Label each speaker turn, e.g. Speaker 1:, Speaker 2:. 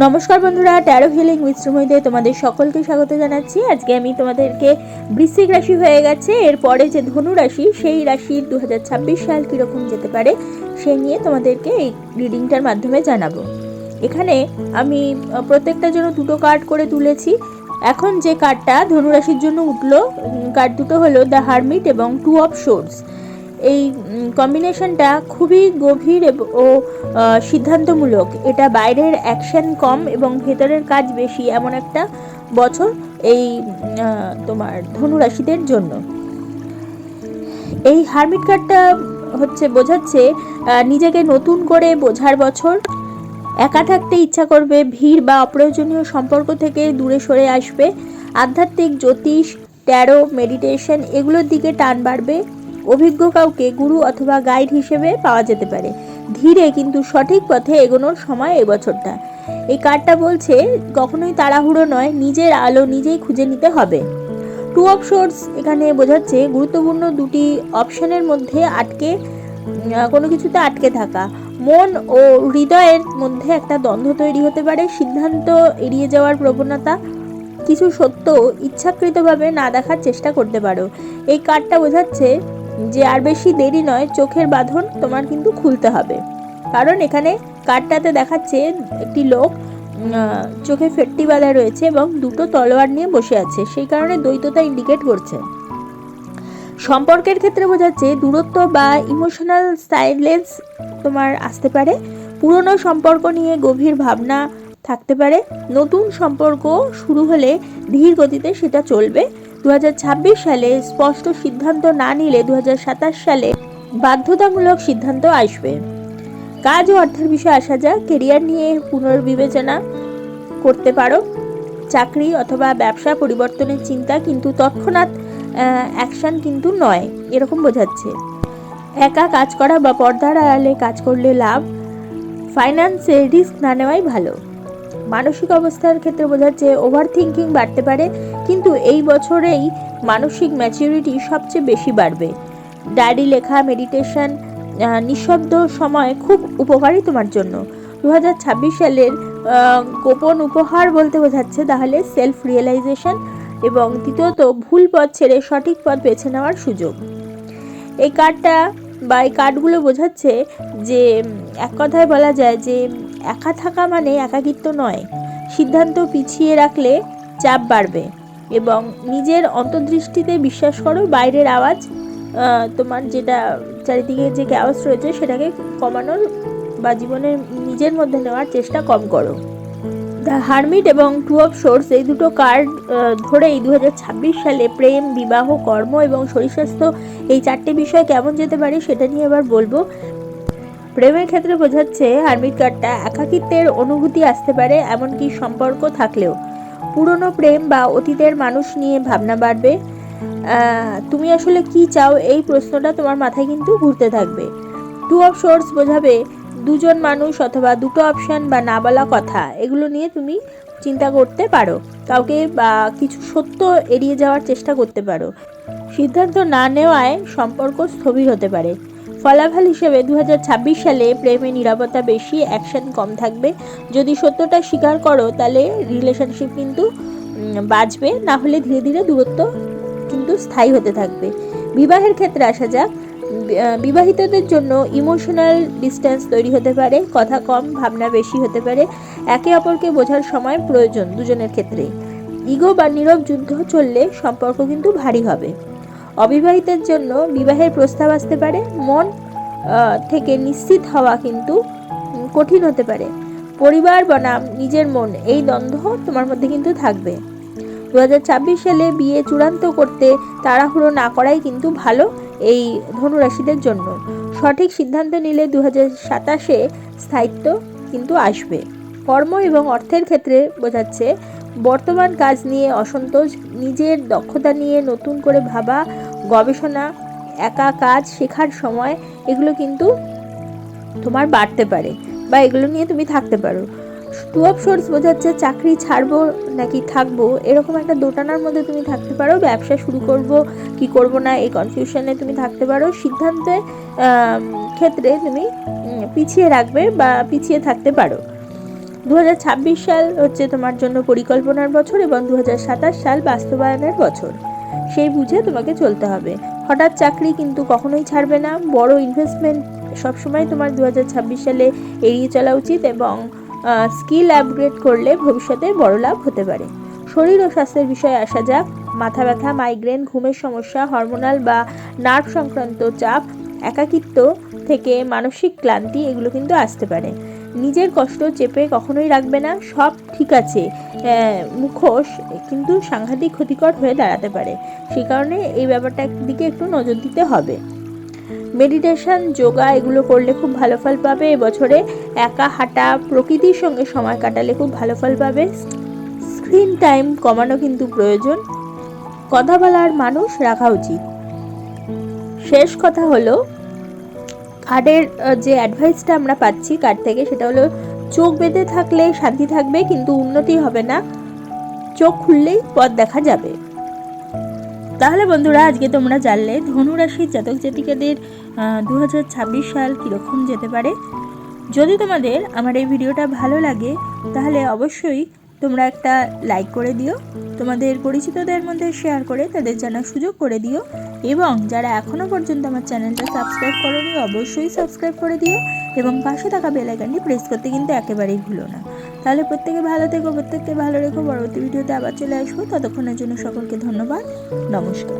Speaker 1: নমস্কার বন্ধুরা, taro healing with সুময়ীতে তোমাদের সকলকে স্বাগত জানাচ্ছি। আজকে আমি তোমাদেরকে বৃশ্চিক রাশি হয়ে গেছে, এরপরে যে ধনু রাশি, সেই রাশির 2026 সাল কীরকম যেতে পারে সেই নিয়ে তোমাদেরকে এই রিডিংটার মাধ্যমে জানাবো। এখানে আমি প্রত্যেকটার জন্য দুটো কার্ড করে তুলেছি। এখন যে কার্ডটা ধনু রাশির জন্য উঠলো, কার্ড দুটো হলো দ্য হারমিট এবং টু অফ সোর্ডস। এই কম্বিনেশনটা খুবই গভীর ও সিদ্ধান্তমূলক। এটা বাইরের অ্যাকশন কম এবং ভেতরের কাজ বেশি, এমন একটা বছর এই তোমার ধনু রাশিদের জন্য। এই হারমিট কার্ডটা বোঝাচ্ছে নিজেকে নতুন করে বোঝার বছর। একা থাকতে ইচ্ছা করবে, ভিড় বা অপ্রয়োজনীয় সম্পর্ক থেকে দূরে সরে আসবে। আধ্যাত্মিক, জ্যোতিষ, ট্যারো, মেডিটেশন এগুলোর দিকে টান বাড়বে। অভিজ্ঞ কাউকে গুরু অথবা গাইড হিসেবে পাওয়া যেতে পারে। ধীরে কিন্তু সঠিক পথে এগোনোর সময় এবছরটা। এই কার্ডটা বলছে কখনোই তাড়াহুড়ো নয়, নিজের আলো নিজেই খুঁজে নিতে হবে। টু অফ সোর্স এখানে বোঝাচ্ছে গুরুত্বপূর্ণ দুটি অপশনের মধ্যে কোনো কিছুতে আটকে থাকা। মন ও হৃদয়ের মধ্যে একটা দ্বন্দ্ব তৈরি হতে পারে। সিদ্ধান্ত এড়িয়ে যাওয়ার প্রবণতা, কিছু সত্য ইচ্ছাকৃতভাবে না দেখার চেষ্টা করতে পারো। এই কার্ডটা বোঝাচ্ছে যে আর বেশি দেরি নয়, চোখের বাঁধন তোমার কিন্তু খুলতে হবে। কারণ এখানে কার্ডটাতে দেখাচ্ছে একটি লোক চোখে ফেট্টি বাঁধা রয়েছে এবং দুটো তলোয়ার নিয়ে বসে আছে, সেই কারণে দ্বৈততা ইন্ডিকেট করছে। সম্পর্কের ক্ষেত্রে বোঝাচ্ছে দূরত্ব বা ইমোশনাল সাইলেন্স তোমার আসতে পারে। পুরনো সম্পর্ক নিয়ে গভীর ভাবনা থাকতে পারে। নতুন সম্পর্ক শুরু হলে ধীর গতিতে সেটা চলবে। 2026 সালে স্পষ্ট সিদ্ধান্ত না নিলে 2027 সালে বাধ্যতামূলক সিদ্ধান্ত আসবে। কাজ ও অর্থের বিষয়ে আসা যাক। কেরিয়ার নিয়ে পুনর্বিবেচনা করতে পারো। চাকরি অথবা ব্যবসা পরিবর্তনের চিন্তা, কিন্তু তৎক্ষণাৎ অ্যাকশন কিন্তু নয়, এরকম বোঝাচ্ছে। একা কাজ করা বা পর্দার আড়ালে কাজ করলে লাভ। ফাইন্যান্সে রিস্ক না নেওয়াই ভালো। মানসিক অবস্থার ক্ষেত্রে বোঝাচ্ছে ওভার থিঙ্কিং বাড়তে পারে, কিন্তু এই বছরেই মানসিক ম্যাচুরিটি সবচেয়ে বেশি বাড়বে। ডায়েরি লেখা, মেডিটেশন, নিঃশব্দ সময় খুব উপকারী তোমার জন্য। 2026 সালের গোপন উপহার বলতে বোঝাচ্ছে তাহলে সেলফ রিয়েলাইজেশন, এবং তৃতীয়ত ভুল পথ ছেড়ে সঠিক পথ বেছে নেওয়ার সুযোগ। এই কার্ডটা বা এই কার্ডগুলো বোঝাচ্ছে যে এক কথায় বলা যায় যে একা থাকা মানে একাকিত্ব নয়। সিদ্ধান্ত পিছিয়ে রাখলে চাপ বাড়বে এবং নিজের অন্তর্দৃষ্টিতে বিশ্বাস করো। বাইরের আওয়াজ, তোমার যেটা চারিদিকে যে ক্যাওস রয়েছে সেটাকে কমানোর বা জীবনের নিজের মধ্যে নেওয়ার চেষ্টা কম করো। দ্য হারমিট এবং টু অফ সোর্স এই দুটো কার্ড ধরেই 2026 সালে প্রেম, বিবাহ, কর্ম এবং শরীর স্বাস্থ্য এই চারটে বিষয় কেমন যেতে পারে সেটা নিয়ে এবার বলবো। প্রেমের ক্ষেত্রে বোঝাচ্ছে হারমিট কার্ডটা একাকিত্বের অনুভূতি আসতে পারে, এমনকি সম্পর্ক থাকলেও। পুরনো প্রেম বা অতীতের মানুষ নিয়ে ভাবনা বাড়বে। তুমি আসলে কি চাও এই প্রশ্নটা তোমার মাথায় কিন্তু ঘুরতে থাকবে। টু অফ সোর্স বোঝাবে দুজন মানুষ অথবা দুটো অপশন বা না বলা কথা, এগুলো নিয়ে তুমি চিন্তা করতে পারো। কাউকে বা কিছু সত্য এড়িয়ে যাওয়ার চেষ্টা করতে পারো। সিদ্ধান্ত না নেওয়ায় সম্পর্ক স্থবির হতে পারে। ফলাফল হিসেবে 2026 সালে প্রেমে নিরাপত্তা বেশি, অ্যাকশন কম থাকবে। যদি সত্যটা স্বীকার করো তাহলে রিলেশনশিপ কিন্তু বাঁচবে, না হলে ধীরে ধীরে দূরত্ব কিন্তু স্থায়ী হতে থাকবে। বিবাহের ক্ষেত্রে আসা যাক। বিবাহিতদের জন্য ইমোশনাল ডিস্টেন্স তৈরি হতে পারে, কথা কম, ভাবনা বেশি হতে পারে। একে অপরকে বোঝার সময় প্রয়োজন দুজনের ক্ষেত্রে। ইগো বা নীরব যুদ্ধ চললে সম্পর্ক কিন্তু ভারী হবে। অবিবাহিতের জন্য বিবাহের প্রস্তাব আসতে পারে। মন থেকে নিশ্চিত হওয়া কিন্তু কঠিন হতে পারে। পরিবার বনাম নিজের মন, এই দ্বন্দ্ব তোমার মধ্যে কিন্তু থাকবে। 2026 সালে বিয়ে চূড়ান্ত করতে তাড়াহুড়ো না করাই কিন্তু ভালো এই ধনুরাশিদের জন্য। সঠিক সিদ্ধান্ত নিলে 2027-এ স্থায়িত্ব কিন্তু আসবে। কর্ম এবং অর্থের ক্ষেত্রে বোঝাচ্ছে বর্তমান কাজ নিয়ে অসন্তোষ, নিজের দক্ষতা নিয়ে নতুন করে ভাবা, গবেষণা, একা কাজ শেখার সময়, এগুলো কিন্তু তোমার বাড়তে পারে বা এগুলো নিয়ে তুমি থাকতে পারো। টু অফ সোর্স বোঝাচ্ছে চাকরি ছাড়বো নাকি থাকবো, এরকম একটা দোটানার মধ্যে তুমি থাকতে পারো। ব্যবসা শুরু করব কি করব না এই কনফিউশনে তুমি থাকতে পারো। সিদ্ধান্তে ক্ষেত্রে তুমি পিছিয়ে রাখবে বা পিছিয়ে থাকতে পারো। 2026 সাল হচ্ছে তোমার জন্য পরিকল্পনার বছর এবং 2027 সাল বাস্তবায়নের বছর। সেই বুঝে তোমাকে চলতে হবে। হঠাৎ চাকরি কিন্তু কখনোই ছাড়বে না। বড় ইনভেস্টমেন্ট সবসময় তোমার 2026 সালে এড়িয়ে চলা উচিত এবং স্কিল আপগ্রেড করলে ভবিষ্যতে বড় লাভ হতে পারে। শরীর ও স্বাস্থ্যের বিষয়ে আসা যাক। মাথা ব্যথা, মাইগ্রেন, ঘুমের সমস্যা, হরমোনাল বা নার্ভ সংক্রান্ত চাপ, একাকিত্ব থেকে মানসিক ক্লান্তি এগুলো কিন্তু আসতে পারে। নিজের কষ্ট চেপে কখনোই রাখবে না। সব ঠিক আছে, মুখোশ কিন্তু সাংঘাতিক ক্ষতিকর হয়ে দাঁড়াতে পারে। সেই কারণে এই ব্যাপারটার দিকে একটু নজর দিতে হবে। মেডিটেশন, যোগা এগুলো করলে খুব ভালো ফল পাবে এবছরে। একা হাঁটা, প্রকৃতির সঙ্গে সময় কাটালে খুব ভালো ফল পাবে। স্ক্রিন টাইম কমানো কিন্তু প্রয়োজন। কথা বলার মানুষ রাখা উচিত। শেষ কথা হলো, কার্ডের যে অ্যাডভাইসটা আমরা পাচ্ছি কার্ড থেকে, সেটা হলো চোখ বেঁধে থাকলে শান্তি থাকবে কিন্তু উন্নতি হবে না, চোখ খুললেই পথ দেখা যাবে। তাহলে বন্ধুরা, আজকে তোমরা জানলে ধনু রাশির জাতক জাতিকাদের 2026 সাল কীরকম যেতে পারে। যদি তোমাদের আমার এই ভিডিওটা ভালো লাগে তাহলে অবশ্যই তোমরা একটা লাইক করে দিও, তোমাদের পরিচিতদের মধ্যে শেয়ার করে তাদের জানার সুযোগ করে দিও, এবং যারা এখনও পর্যন্ত আমার চ্যানেলটা সাবস্ক্রাইব করোনি অবশ্যই সাবস্ক্রাইব করে দিও, এবং পাশে থাকা বেল আইকনটি প্রেস করতে কিন্তু একেবারেই ভুলো না। তাহলে প্রত্যেকে ভালো থেকো, প্রত্যেককে ভালো রেখো। পরবর্তী ভিডিওতে আবার চলে আসবো। ততক্ষণের জন্য সকলকে ধন্যবাদ। নমস্কার।